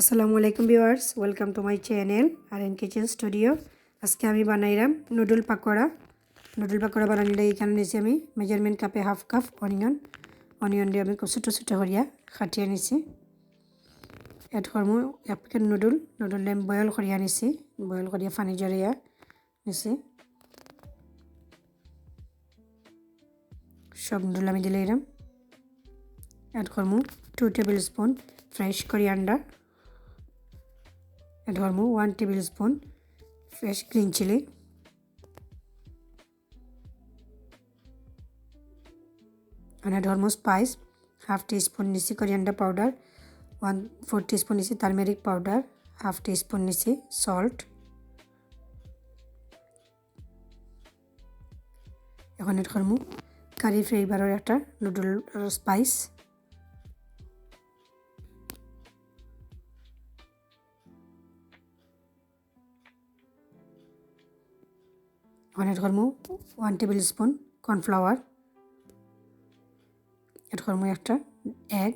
আসসালামু আলাইকুম viewers, welcome to my channel R kitchen studio. আজকে আমি বানাইলাম নুডল পাকোড়া। বানানোর এখানে নিয়েছি আমি মেজারমেন্ট কাপে হাফ কাপ অনিয়ন দিয়ে আমি খুব ছোটো ছোটো করিয়া কাটিয়ে নিছি। এড করবো এক প্যাকেট নুডল দিয়ে আমি বয়েল করিয়া নিছি, বয়েল করিয়া পানি জড়িয়া নিছি। সব নুডল আমি দিলে এলাম। এড করবো 2 tablespoon fresh coriander. Add করবো 1 tablespoon fresh green chilli. Add করবো স্পাইস হাফ টিস্পুন নিছি কোরিয়ান্ডার পাউডার, 1/4 টিস্পুন নিছি টারমেরিক পাউডার, হাফ টিস্পুন নিছি সল্ট। এখন এড করবো কারি ফ্লেভারের একটা নুডল স্পাইস। এখন এড করবো 1 টেবিল স্পুন কর্নফ্লাওয়ার। এড করবো একটা এগ,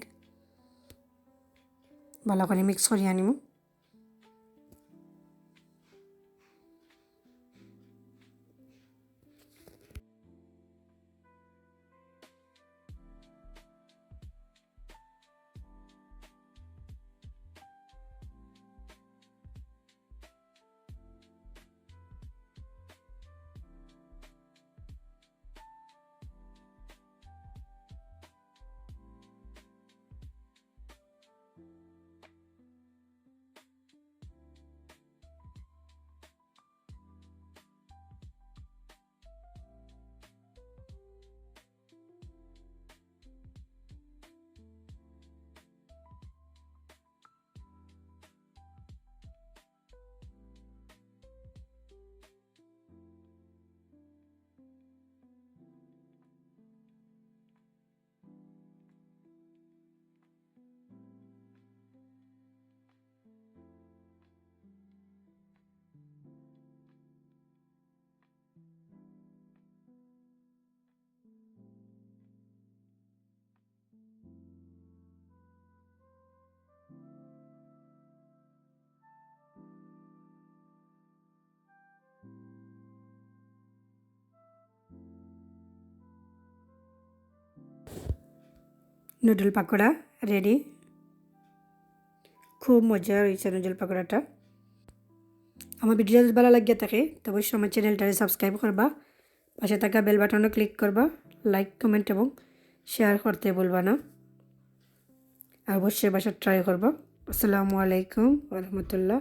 ভালো করে মিক্স করিয়ে নিব। Noodle pakora ready. খুব মজা হয়েছে নুডল পাকোড়াটা। আমার ভিডিও যদি ভালো লাগিয়ে থাকে তবে অবশ্যই আমার চ্যানেলটাকে সাবস্ক্রাইব করবা, পাশে থাকা বেল বাটনও ক্লিক করবা, লাইক কমেন্ট এবং শেয়ার করতে ভুলবা না। আর অবশ্যই বাসা ট্রাই করবা। আসসালামু আলাইকুম ওয়া রাহমাতুল্লাহ।